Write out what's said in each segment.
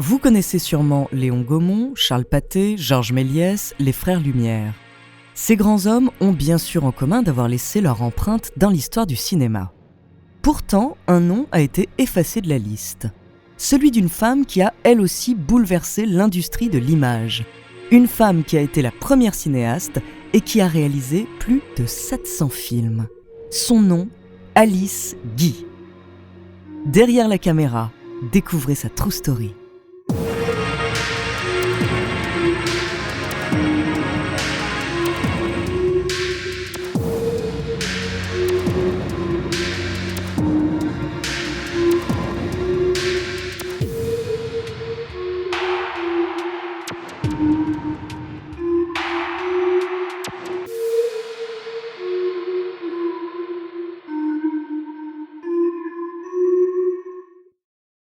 Vous connaissez sûrement Léon Gaumont, Charles Pathé, Georges Méliès, les frères Lumière. Ces grands hommes ont bien sûr en commun d'avoir laissé leur empreinte dans l'histoire du cinéma. Pourtant, un nom a été effacé de la liste. Celui d'une femme qui a, elle aussi, bouleversé l'industrie de l'image. Une femme qui a été la première cinéaste et qui a réalisé plus de 700 films. Son nom, Alice Guy. Derrière la caméra, découvrez sa true story.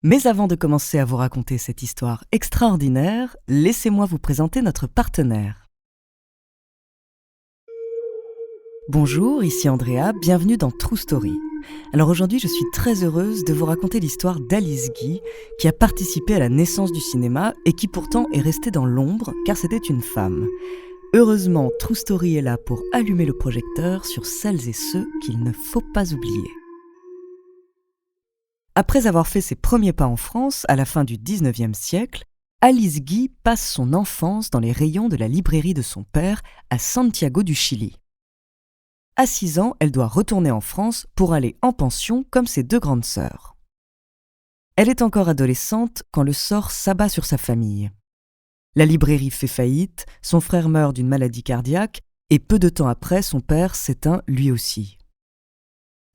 Mais avant de commencer à vous raconter cette histoire extraordinaire, laissez-moi vous présenter notre partenaire. Bonjour, ici Andrea, bienvenue dans True Story. Alors aujourd'hui, je suis très heureuse de vous raconter l'histoire d'Alice Guy, qui a participé à la naissance du cinéma et qui pourtant est restée dans l'ombre car c'était une femme. Heureusement, True Story est là pour allumer le projecteur sur celles et ceux qu'il ne faut pas oublier. Après avoir fait ses premiers pas en France à la fin du XIXe siècle, Alice Guy passe son enfance dans les rayons de la librairie de son père à Santiago du Chili. À 6 ans, elle doit retourner en France pour aller en pension comme ses 2 grandes sœurs. Elle est encore adolescente quand le sort s'abat sur sa famille. La librairie fait faillite, son frère meurt d'une maladie cardiaque et peu de temps après, son père s'éteint lui aussi.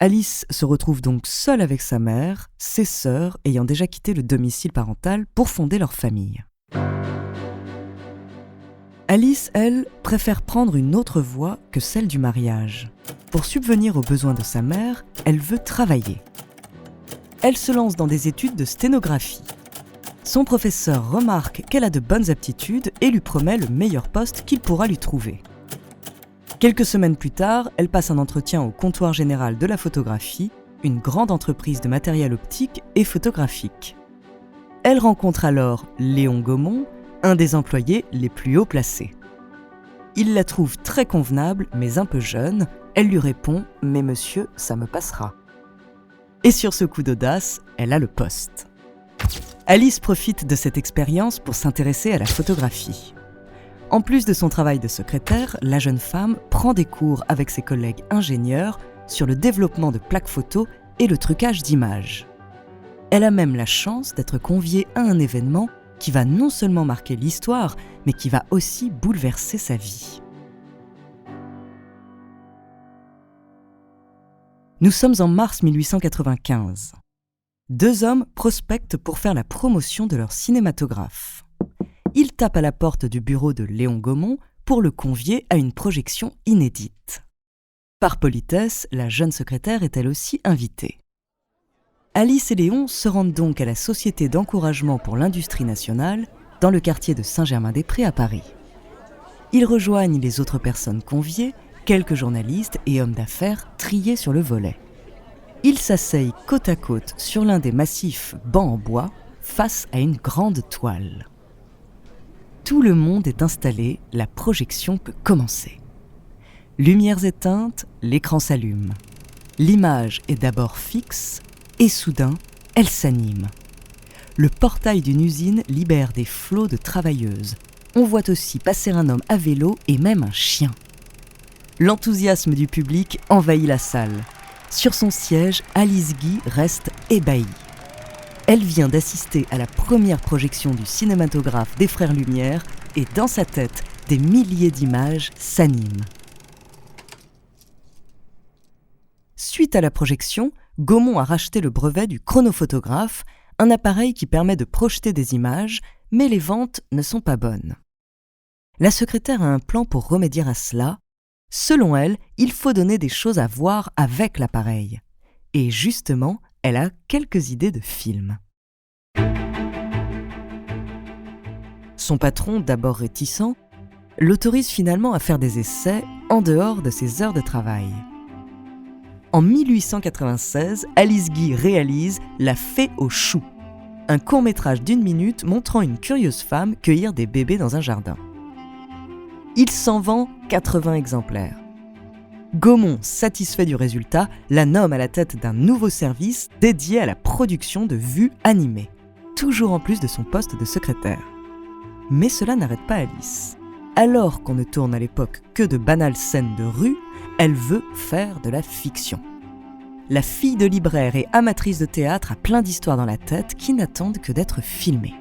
Alice se retrouve donc seule avec sa mère, ses sœurs ayant déjà quitté le domicile parental pour fonder leur famille. Alice, elle, préfère prendre une autre voie que celle du mariage. Pour subvenir aux besoins de sa mère, elle veut travailler. Elle se lance dans des études de sténographie. Son professeur remarque qu'elle a de bonnes aptitudes et lui promet le meilleur poste qu'il pourra lui trouver. Quelques semaines plus tard, elle passe un entretien au comptoir général de la photographie, une grande entreprise de matériel optique et photographique. Elle rencontre alors Léon Gaumont, un des employés les plus haut placés. Il la trouve très convenable, mais un peu jeune. Elle lui répond « Mais monsieur, ça me passera ». Et sur ce coup d'audace, elle a le poste. Alice profite de cette expérience pour s'intéresser à la photographie. En plus de son travail de secrétaire, la jeune femme prend des cours avec ses collègues ingénieurs sur le développement de plaques photo et le trucage d'images. Elle a même la chance d'être conviée à un événement qui va non seulement marquer l'histoire, mais qui va aussi bouleverser sa vie. Nous sommes en mars 1895. 2 hommes prospectent pour faire la promotion de leur cinématographe. Ils tapent à la porte du bureau de Léon Gaumont pour le convier à une projection inédite. Par politesse, la jeune secrétaire est elle aussi invitée. Alice et Léon se rendent donc à la Société d'encouragement pour l'industrie nationale, dans le quartier de Saint-Germain-des-Prés à Paris. Ils rejoignent les autres personnes conviées, quelques journalistes et hommes d'affaires triés sur le volet. Ils s'asseyent côte à côte sur l'un des massifs bancs en bois, face à une grande toile. Tout le monde est installé, la projection peut commencer. Lumières éteintes, l'écran s'allume. L'image est d'abord fixe et soudain, elle s'anime. Le portail d'une usine libère des flots de travailleuses. On voit aussi passer un homme à vélo et même un chien. L'enthousiasme du public envahit la salle. Sur son siège, Alice Guy reste ébahie. Elle vient d'assister à la première projection du cinématographe des frères Lumière et dans sa tête, des milliers d'images s'animent. Suite à la projection, Gaumont a racheté le brevet du chronophotographe, un appareil qui permet de projeter des images, mais les ventes ne sont pas bonnes. La secrétaire a un plan pour remédier à cela. Selon elle, il faut donner des choses à voir avec l'appareil. Et justement, elle a quelques idées de films. Son patron, d'abord réticent, l'autorise finalement à faire des essais en dehors de ses heures de travail. En 1896, Alice Guy réalise La Fée aux choux, un court-métrage d'1 minute montrant une curieuse femme cueillir des bébés dans un jardin. Il s'en vend 80 exemplaires. Gaumont, satisfait du résultat, la nomme à la tête d'un nouveau service dédié à la production de vues animées, toujours en plus de son poste de secrétaire. Mais cela n'arrête pas Alice. Alors qu'on ne tourne à l'époque que de banales scènes de rue, elle veut faire de la fiction. La fille de libraire et amatrice de théâtre a plein d'histoires dans la tête qui n'attendent que d'être filmées.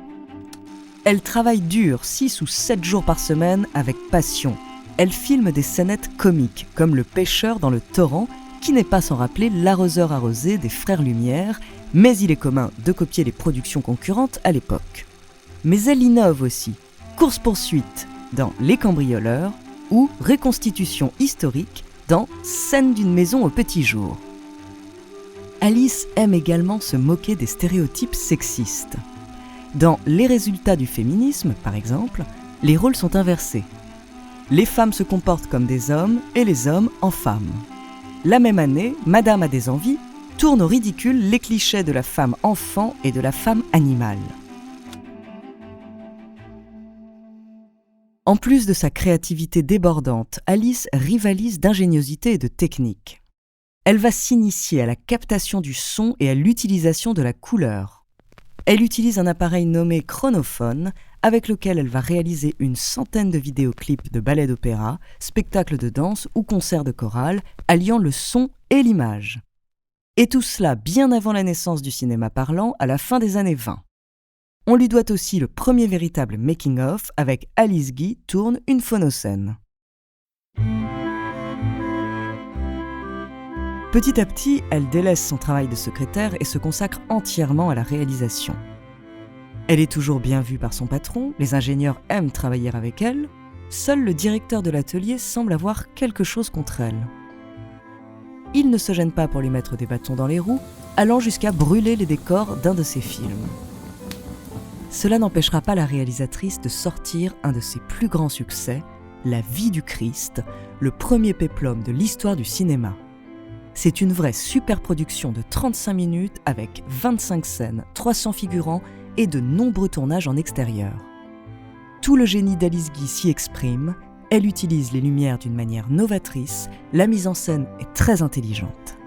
Elle travaille dur 6 ou 7 jours par semaine avec passion. Elle filme des scénettes comiques, comme le pêcheur dans le torrent, qui n'est pas sans rappeler l'arroseur arrosé des frères Lumière, mais il est commun de copier les productions concurrentes à l'époque. Mais elle innove aussi. Course-poursuite dans Les Cambrioleurs ou reconstitution historique dans Scène d'une maison au petit jour. Alice aime également se moquer des stéréotypes sexistes. Dans Les résultats du féminisme, par exemple, les rôles sont inversés. Les femmes se comportent comme des hommes et les hommes en femmes. La même année, Madame a des envies tourne au ridicule les clichés de la femme enfant et de la femme animale. En plus de sa créativité débordante, Alice rivalise d'ingéniosité et de technique. Elle va s'initier à la captation du son et à l'utilisation de la couleur. Elle utilise un appareil nommé chronophone, avec lequel elle va réaliser une centaine de vidéoclips de ballets d'opéra, spectacles de danse ou concerts de chorale, alliant le son et l'image. Et tout cela bien avant la naissance du cinéma parlant, à la fin des années 20. On lui doit aussi le premier véritable making-of avec Alice Guy tourne une phonocène. Petit à petit, elle délaisse son travail de secrétaire et se consacre entièrement à la réalisation. Elle est toujours bien vue par son patron, les ingénieurs aiment travailler avec elle, seul le directeur de l'atelier semble avoir quelque chose contre elle. Il ne se gêne pas pour lui mettre des bâtons dans les roues, allant jusqu'à brûler les décors d'un de ses films. Cela n'empêchera pas la réalisatrice de sortir un de ses plus grands succès, La vie du Christ, le premier péplum de l'histoire du cinéma. C'est une vraie superproduction de 35 minutes avec 25 scènes, 300 figurants et de nombreux tournages en extérieur. Tout le génie d'Alice Guy s'y exprime, elle utilise les lumières d'une manière novatrice, la mise en scène est très intelligente.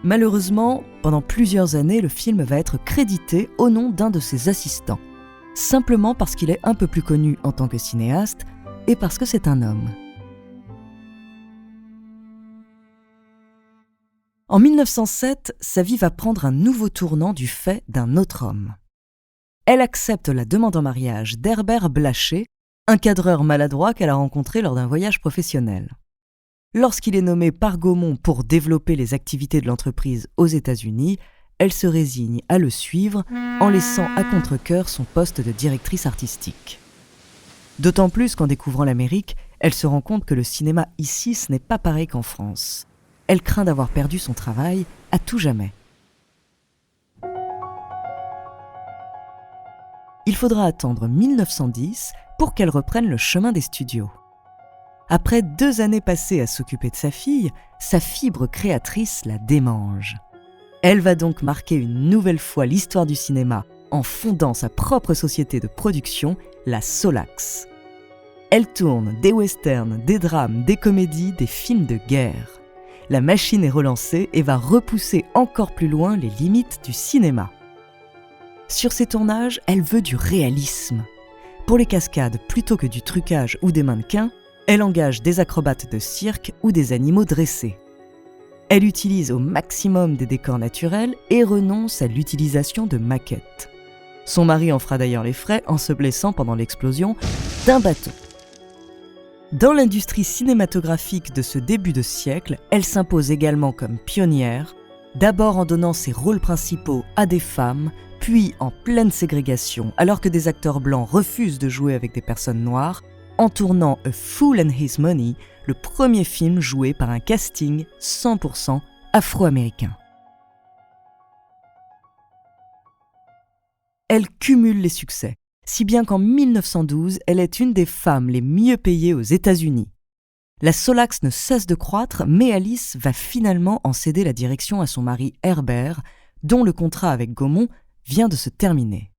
Malheureusement, pendant plusieurs années, le film va être crédité au nom d'un de ses assistants, simplement parce qu'il est un peu plus connu en tant que cinéaste et parce que c'est un homme. En 1907, sa vie va prendre un nouveau tournant du fait d'un autre homme. Elle accepte la demande en mariage d'Herbert Blaché, un cadreur maladroit qu'elle a rencontré lors d'un voyage professionnel. Lorsqu'il est nommé par Gaumont pour développer les activités de l'entreprise aux États-Unis, elle se résigne à le suivre en laissant à contre-cœur son poste de directrice artistique. D'autant plus qu'en découvrant l'Amérique, elle se rend compte que le cinéma ici, ce n'est pas pareil qu'en France. Elle craint d'avoir perdu son travail à tout jamais. Il faudra attendre 1910 pour qu'elle reprenne le chemin des studios. Après 2 années passées à s'occuper de sa fibre créatrice la démange. Elle va donc marquer une nouvelle fois l'histoire du cinéma en fondant sa propre société de production, la Solax. Elle tourne des westerns, des drames, des comédies, des films de guerre. La machine est relancée et va repousser encore plus loin les limites du cinéma. Sur ses tournages, elle veut du réalisme. Pour les cascades, plutôt que du trucage ou des mannequins, elle engage des acrobates de cirque ou des animaux dressés. Elle utilise au maximum des décors naturels et renonce à l'utilisation de maquettes. Son mari en fera d'ailleurs les frais en se blessant pendant l'explosion d'un bateau. Dans l'industrie cinématographique de ce début de siècle, elle s'impose également comme pionnière, d'abord en donnant ses rôles principaux à des femmes, puis en pleine ségrégation, alors que des acteurs blancs refusent de jouer avec des personnes noires, en tournant A Fool and His Money, le premier film joué par un casting 100% afro-américain. Elle cumule les succès, si bien qu'en 1912, elle est une des femmes les mieux payées aux États-Unis. La Solax ne cesse de croître, mais Alice va finalement en céder la direction à son mari Herbert, dont le contrat avec Gaumont vient de se terminer.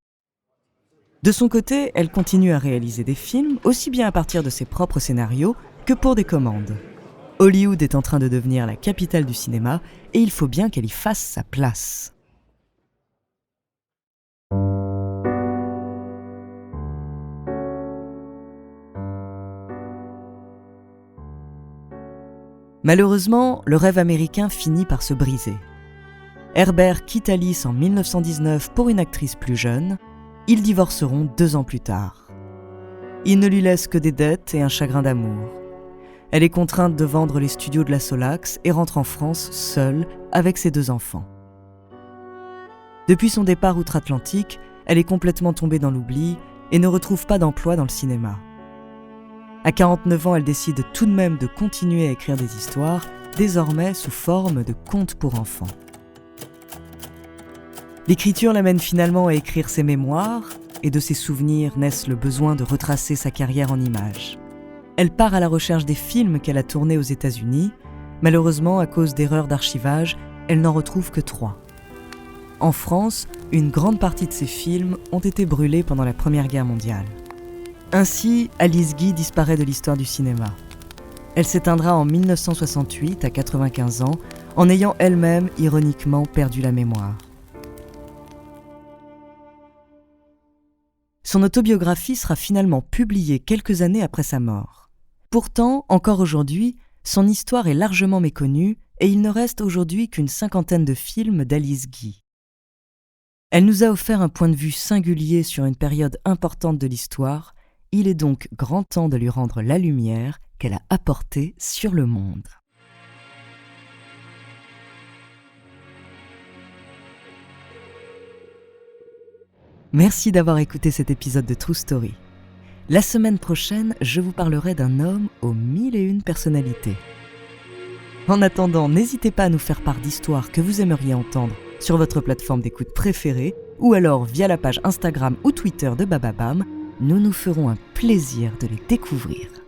De son côté, elle continue à réaliser des films, aussi bien à partir de ses propres scénarios que pour des commandes. Hollywood est en train de devenir la capitale du cinéma et il faut bien qu'elle y fasse sa place. Malheureusement, le rêve américain finit par se briser. Herbert quitte Alice en 1919 pour une actrice plus jeune. Ils divorceront 2 ans plus tard. Il ne lui laisse que des dettes et un chagrin d'amour. Elle est contrainte de vendre les studios de la Solax et rentre en France seule avec ses 2 enfants. Depuis son départ outre-Atlantique, elle est complètement tombée dans l'oubli et ne retrouve pas d'emploi dans le cinéma. À 49 ans, elle décide tout de même de continuer à écrire des histoires, désormais sous forme de contes pour enfants. L'écriture l'amène finalement à écrire ses mémoires, et de ses souvenirs naissent le besoin de retracer sa carrière en images. Elle part à la recherche des films qu'elle a tournés aux États-Unis. Malheureusement, à cause d'erreurs d'archivage, elle n'en retrouve que 3. En France, une grande partie de ces films ont été brûlés pendant la Première Guerre mondiale. Ainsi, Alice Guy disparaît de l'histoire du cinéma. Elle s'éteindra en 1968, à 95 ans, en ayant elle-même ironiquement perdu la mémoire. Son autobiographie sera finalement publiée quelques années après sa mort. Pourtant, encore aujourd'hui, son histoire est largement méconnue et il ne reste aujourd'hui qu'une 50aine de films d'Alice Guy. Elle nous a offert un point de vue singulier sur une période importante de l'histoire. Il est donc grand temps de lui rendre la lumière qu'elle a apportée sur le monde. Merci d'avoir écouté cet épisode de True Story. La semaine prochaine, je vous parlerai d'un homme aux 1001 personnalités. En attendant, n'hésitez pas à nous faire part d'histoires que vous aimeriez entendre sur votre plateforme d'écoute préférée ou alors via la page Instagram ou Twitter de Bababam. Nous nous ferons un plaisir de les découvrir.